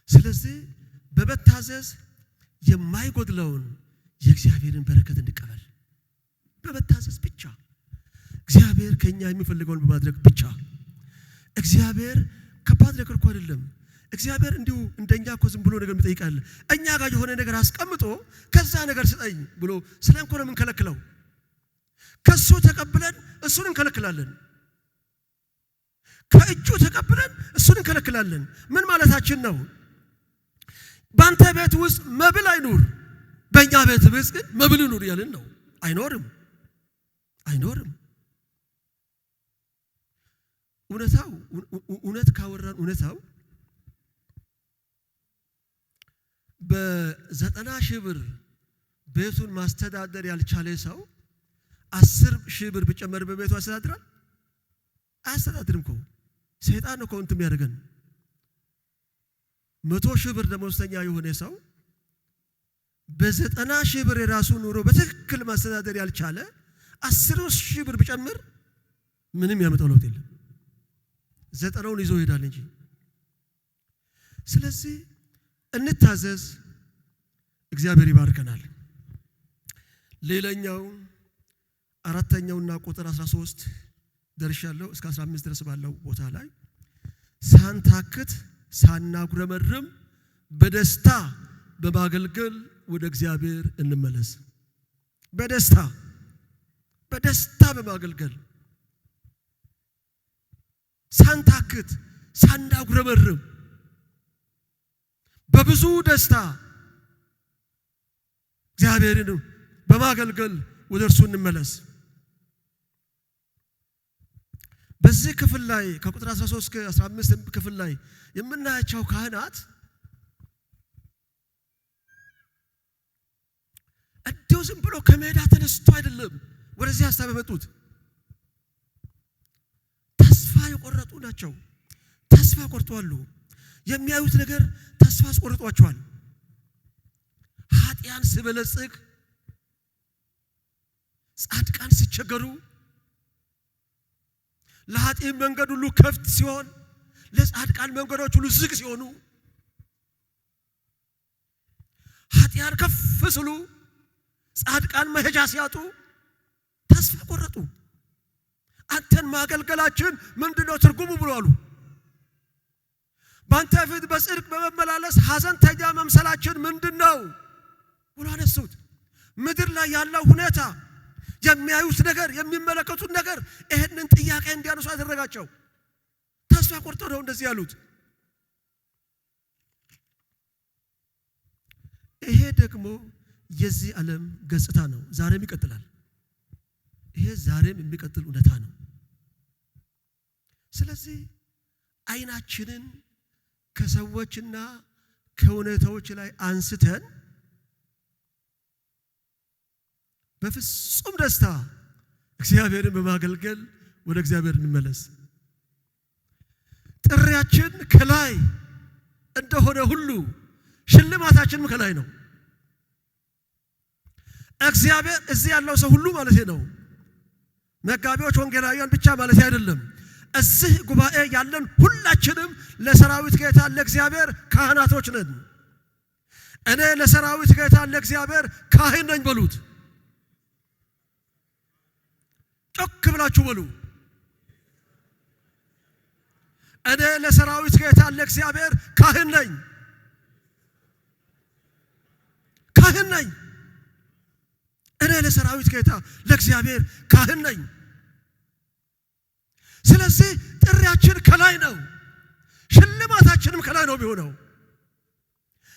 A: ስለዚህ በመታዘዝ የማይጎድለውን የእግዚአብሔርን በረከት እንቀበል። በመታዘዝ ብቻ እግዚአብሔር ከኛ የሚፈልገውን በማድረግ ብቻ። እግዚአብሔር ከባድ ነገር እኮ አይደለም። እግዚአብሔር እንዲሁ እንደኛ እኮ ዝም ብሎ ነገር የሚጠይቃል። እኛ ጋር የሆነ ነገር አስቀምጦ ከዛ ነገር ስጠኝ ብሎ ስለምን እኮ ነው የምንከለክለው? ከሱ ተቀብለን እሱን እንከለክላለን። ከእጁ ተቀብለን እሱን እንከለክላለን። ምን ማለታችን ነው? ባንተ ቤት ውስጥ መብል አይኑር፣ በእኛ ቤት ውስጥ ግን መብል ይኑር ያልን ነው። አይኖርም። እውነት ካወራን እውነታው በ90,000 ብር ቤቱን ማስተዳደር ያልቻለ ሰው 10,000 ብር ቢጨመር በቤቱ ያስተዳድራል? አያስተዳድርም እኮ። ሰይጣን እኮ እንትን የሚያደርገን 100,000 ብር ደመወዝተኛ የሆነ ሰው በ90,000 ብር የራሱ ኑሮ በትክክል ማስተዳደር ያልቻለ 10,000 ብር ቢጨምር ምንም ያመጣው ለውጥ የለም። 90ውን ይዞ ይሄዳል እንጂ። ስለዚህ እንታዘዝ፣ እግዚአብሔር ይባርከናል። ሌላኛው አራተኛውና ቁጥር 13 ደርሻለሁ እስከ 15 ድረስ ባለው ቦታ ላይ ሳንታክት ሳናጉረመርም በደስታ በማገልገል ወደ እግዚአብሔር እንመለስ። በደስታ በማገልገል ሳንታክት ሳናጉረመርም በብዙ ደስታ እግዚአብሔርን በማገልገል ወደ እርሱ እንመለስ። በዚህ ክፍል ላይ ከቁጥር 13 እስከ 15 ክፍል ላይ የምናያቸው ካህናት እንዲሁ ዝም ብሎ ከሜዳ ተነስቶ አይደለም ወደዚህ ሐሳብ የመጡት። ተስፋ የቆረጡ ናቸው። ተስፋ ቆርጠዋል። የሚያዩት ነገር ተስፋ አስቆርጧቸዋል። ኃጢያን ሲበለጽግ፣ ጻድቃን ሲቸገሩ፣ ለኃጢአን መንገድ ሁሉ ክፍት ሲሆን፣ ለጻድቃን መንገዶች ሁሉ ዝግ ሲሆኑ፣ ኃጢያን ከፍ ሲሉ፣ ጻድቃን መሄጃ ሲያጡ ተስፋ ቆረጡ። አንተን ማገልገላችን ምንድነው ትርጉሙ ብሎ አሉ። ባንተ ፊት በጽድቅ በመመላለስ ሐዘንተኛ መምሰላችን ምንድነው ብሎ አነሱት። ምድር ላይ ያለው ሁኔታ፣ የሚያዩት ነገር፣ የሚመለከቱት ነገር ይሄንን ጥያቄ እንዲያነሱ አደረጋቸው። ተስፋ ቆርጠው ነው እንደዚህ ያሉት። ይሄ ደግሞ የዚህ ዓለም ገጽታ ነው። ዛሬም ይቀጥላል። ይሄ ዛሬም የሚቀጥል እውነታ ነው። ስለዚህ አይናችንን ከሰዎችና ከሁኔታዎች ላይ አንስተን በፍጹም ደስታ እግዚአብሔርን በማገልገል ወደ እግዚአብሔር እንመለስ። ጥሪያችን ከላይ እንደሆነ ሁሉ ሽልማታችንም ከላይ ነው። እግዚአብሔር እዚህ ያለው ሰው ሁሉ ማለት ነው። መጋቢዎች ወንጌላውያን ብቻ ማለት አይደለም። እዚህ ጉባኤ ያለን ሁላችንም ለሰራዊት ጌታ ለእግዚአብሔር ካህናቶች ነን። እኔ ለሰራዊት ጌታ ለእግዚአብሔር ካህን ነኝ በሉት። ጮክ ብላችሁ በሉ። እኔ ለሰራዊት ጌታ ለእግዚአብሔር ካህን ነኝ። ካህን ነኝ። እኔ ለሰራዊት ጌታ ለእግዚአብሔር ካህን ነኝ። ስለዚህ ጥሪያችን ከላይ ነው፣ ሽልማታችንም ከላይ ነው የሚሆነው።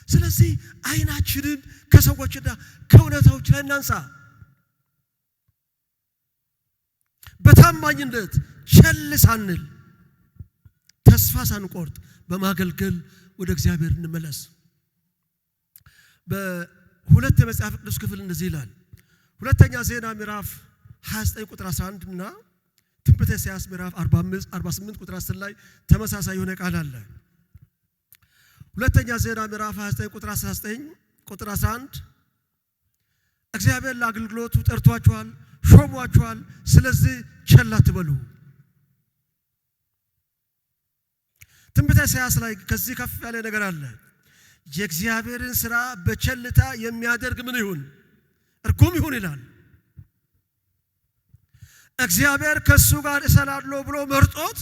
A: ስለዚህ አይናችንን ከሰዎችና ከእውነታዎች ላይ እናንሳ። በታማኝነት ቸል ሳንል ተስፋ ሳንቆርጥ በማገልገል ወደ እግዚአብሔር እንመለስ። በሁለት የመጽሐፍ ቅዱስ ክፍል እንደዚህ ይላል። ሁለተኛ ዜና ምዕራፍ 29 ቁጥር 11 እና ትንቢተ ኢሳይያስ ምዕራፍ 48 ቁጥር 10 ላይ ተመሳሳይ የሆነ ቃል አለ። ሁለተኛ ዜና ምዕራፍ 29 ቁጥር 19 ቁጥር 11 እግዚአብሔር ለአገልግሎቱ ጠርቷችኋል፣ ሾሟችኋል፣ ስለዚህ ቸል አትበሉ። ትንቢተ ኢሳይያስ ላይ ከዚህ ከፍ ያለ ነገር አለ። የእግዚአብሔርን ሥራ በቸልታ የሚያደርግ ምን ይሁን? እርጉም ይሁን ይላል። እግዚአብሔር ከሱ ጋር እሰራለሁ ብሎ መርጦት፣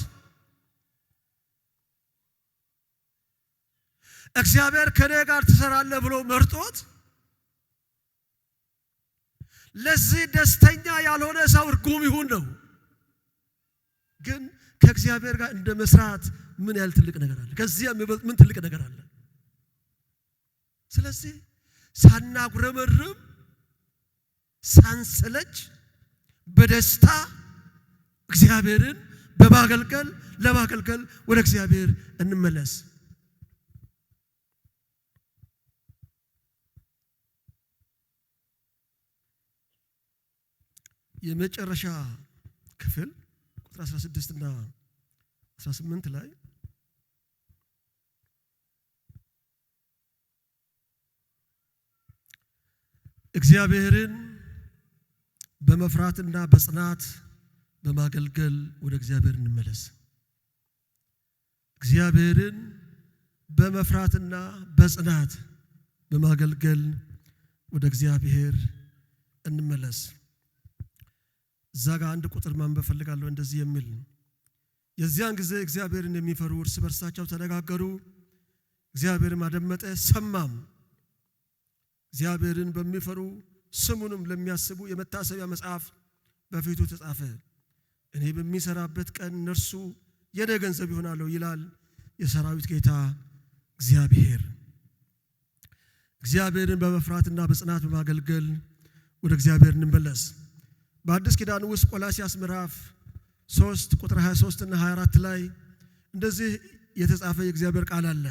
A: እግዚአብሔር ከኔ ጋር ትሰራለህ ብሎ መርጦት፣ ለዚህ ደስተኛ ያልሆነ ሰው እርጉም ይሁን ነው። ግን ከእግዚአብሔር ጋር እንደ መስራት ምን ያህል ትልቅ ነገር አለ? ከዚህ ምን ትልቅ ነገር አለ? ስለዚህ ሳናጉረመርም ሳንሰለች በደስታ እግዚአብሔርን ለማገልገል ወደ እግዚአብሔር እንመለስ። የመጨረሻ ክፍል ቁጥር 16 እና 18 ላይ እግዚአብሔርን በመፍራትና በጽናት በማገልገል ወደ እግዚአብሔር እንመለስ። እግዚአብሔርን በመፍራትና በጽናት በማገልገል ወደ እግዚአብሔር እንመለስ። እዛ ጋር አንድ ቁጥር ማንበብ ፈልጋለሁ እንደዚህ የሚል የዚያን ጊዜ እግዚአብሔርን የሚፈሩ እርስ በርሳቸው ተነጋገሩ፣ እግዚአብሔርም አደመጠ ሰማም። እግዚአብሔርን በሚፈሩ ስሙንም ለሚያስቡ የመታሰቢያ መጽሐፍ በፊቱ ተጻፈ። እኔ በሚሰራበት ቀን እነርሱ የኔ ገንዘብ ይሆናሉ ይላል የሰራዊት ጌታ እግዚአብሔር። እግዚአብሔርን በመፍራትና በጽናት በማገልገል ወደ እግዚአብሔር እንመለስ። በአዲስ ኪዳን ውስጥ ቆላስይስ ምዕራፍ 3 ቁጥር 23 እና 24 ላይ እንደዚህ የተጻፈ የእግዚአብሔር ቃል አለ።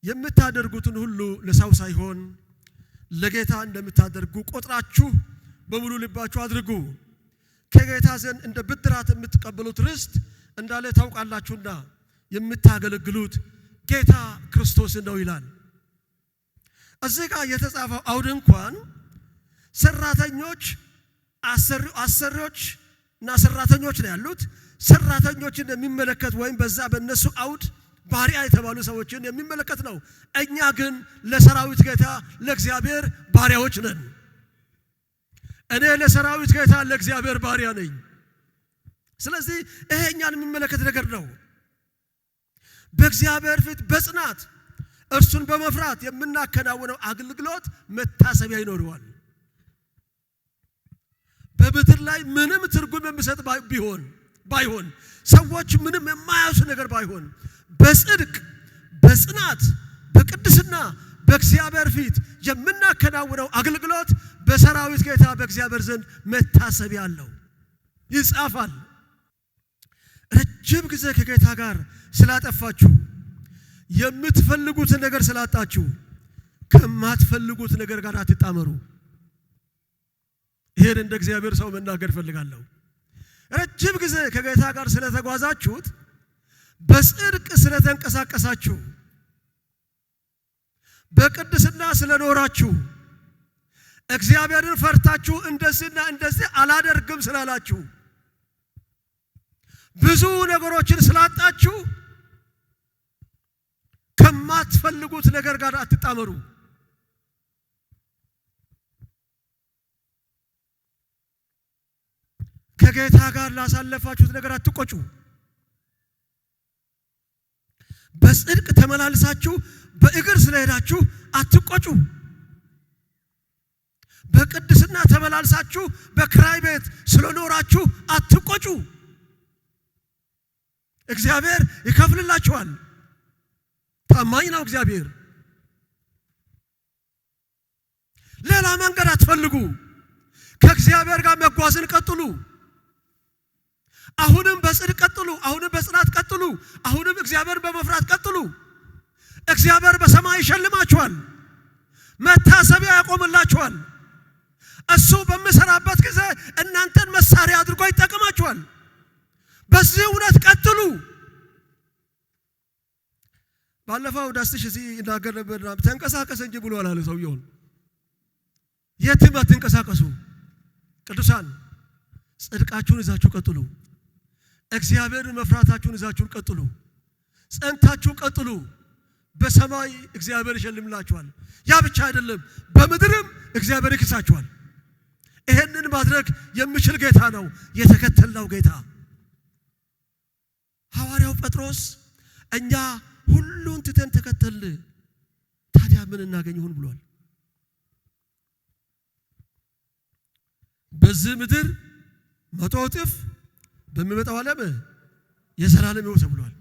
A: የምታደርጉትን ሁሉ ለሰው ሳይሆን ለጌታ እንደምታደርጉ ቆጥራችሁ በሙሉ ልባችሁ አድርጉ፣ ከጌታ ዘንድ እንደ ብድራት የምትቀበሉት ርስት እንዳለ ታውቃላችሁና የምታገለግሉት ጌታ ክርስቶስን ነው ይላል። እዚህ ጋር የተጻፈው አውድ እንኳን ሰራተኞች አሰሪዎች እና ሰራተኞች ነው ያሉት። ሰራተኞችን የሚመለከት ወይም በዛ በእነሱ አውድ ባሪያ የተባሉ ሰዎችን የሚመለከት ነው። እኛ ግን ለሰራዊት ጌታ ለእግዚአብሔር ባሪያዎች ነን። እኔ ለሰራዊት ጌታ ለእግዚአብሔር ባሪያ ነኝ። ስለዚህ ይሄ እኛን የሚመለከት ነገር ነው። በእግዚአብሔር ፊት በጽናት እርሱን በመፍራት የምናከናውነው አገልግሎት መታሰቢያ ይኖረዋል። በምድር ላይ ምንም ትርጉም የሚሰጥ ባይሆን ሰዎች ምንም የማያውሱ ነገር ባይሆን በጽድቅ በጽናት በቅድስና በእግዚአብሔር ፊት የምናከናውነው አገልግሎት በሰራዊት ጌታ በእግዚአብሔር ዘንድ መታሰቢያ አለው፣ ይጻፋል። ረጅም ጊዜ ከጌታ ጋር ስላጠፋችሁ የምትፈልጉትን ነገር ስላጣችሁ ከማትፈልጉት ነገር ጋር አትጣመሩ። ይሄን እንደ እግዚአብሔር ሰው መናገር ፈልጋለሁ። ረጅም ጊዜ ከጌታ ጋር ስለተጓዛችሁት በጽድቅ ስለተንቀሳቀሳችሁ በቅድስና ስለኖራችሁ እግዚአብሔርን ፈርታችሁ እንደዚህና እንደዚህ አላደርግም ስላላችሁ ብዙ ነገሮችን ስላጣችሁ ከማትፈልጉት ነገር ጋር አትጣመሩ። ከጌታ ጋር ላሳለፋችሁት ነገር አትቆጩ። በጽድቅ ተመላልሳችሁ በእግር ስለሄዳችሁ አትቆጩ። በቅድስና ተመላልሳችሁ በክራይ ቤት ስለኖራችሁ አትቆጩ። እግዚአብሔር ይከፍልላችኋል። ታማኝ ነው እግዚአብሔር። ሌላ መንገድ አትፈልጉ። ከእግዚአብሔር ጋር መጓዝን ቀጥሉ። አሁንም በጽድቅ ቀጥሉ። አሁንም በጽናት ቀጥሉ። አሁንም እግዚአብሔር በመፍራት ቀጥሉ። እግዚአብሔር በሰማይ ይሸልማችኋል። መታሰቢያ ያቆምላችኋል። እሱ በሚሰራበት ጊዜ እናንተን መሳሪያ አድርጎ ይጠቀማችኋል። በዚህ እውነት ቀጥሉ። ባለፈው ዳስሽ እዚህ ይናገር ነበር። ተንቀሳቀስ እንጂ ብሎ አላለ ሰውየውን። የትም አትንቀሳቀሱ። ቅዱሳን ጽድቃችሁን ይዛችሁ ቀጥሉ። እግዚአብሔርን መፍራታችሁን ይዛችሁ ቀጥሉ። ጸንታችሁ ቀጥሉ። በሰማይ እግዚአብሔር ይሸልምላችኋል። ያ ብቻ አይደለም፣ በምድርም እግዚአብሔር ይክሳችኋል። ይሄንን ማድረግ የሚችል ጌታ ነው የተከተልነው ጌታ። ሐዋርያው ጴጥሮስ እኛ ሁሉን ትተን ተከተል ታዲያ ምን እናገኝ ይሆን ብሏል። በዚህ ምድር 100 እጥፍ በሚመጣው ዓለም የዘላለም ሕይወት ብሏል።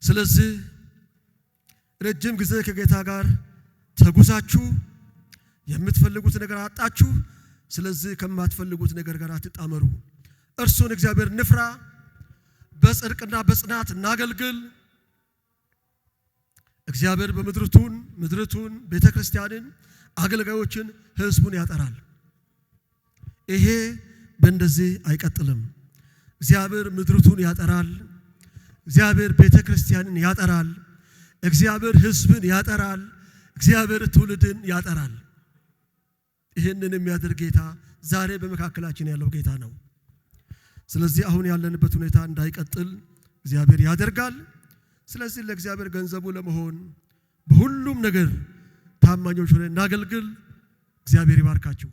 A: ስለዚህ ረጅም ጊዜ ከጌታ ጋር ተጉዛችሁ የምትፈልጉት ነገር አጣችሁ። ስለዚህ ከማትፈልጉት ነገር ጋር አትጣመሩ። እርሱን እግዚአብሔር ንፍራ፣ በጽድቅና በጽናት እናገልግል። እግዚአብሔር ምድርቱን ቤተክርስቲያንን፣ አገልጋዮችን፣ ሕዝቡን ያጠራል። ይሄ በእንደዚህ አይቀጥልም። እግዚአብሔር ምድርቱን ያጠራል። እግዚአብሔር ቤተክርስቲያንን ያጠራል። እግዚአብሔር ሕዝብን ያጠራል። እግዚአብሔር ትውልድን ያጠራል። ይሄንን የሚያደርግ ጌታ ዛሬ በመካከላችን ያለው ጌታ ነው። ስለዚህ አሁን ያለንበት ሁኔታ እንዳይቀጥል እግዚአብሔር ያደርጋል። ስለዚህ ለእግዚአብሔር ገንዘቡ ለመሆን በሁሉም ነገር ታማኞች ሆነን እናገልግል። እግዚአብሔር ይባርካችሁ።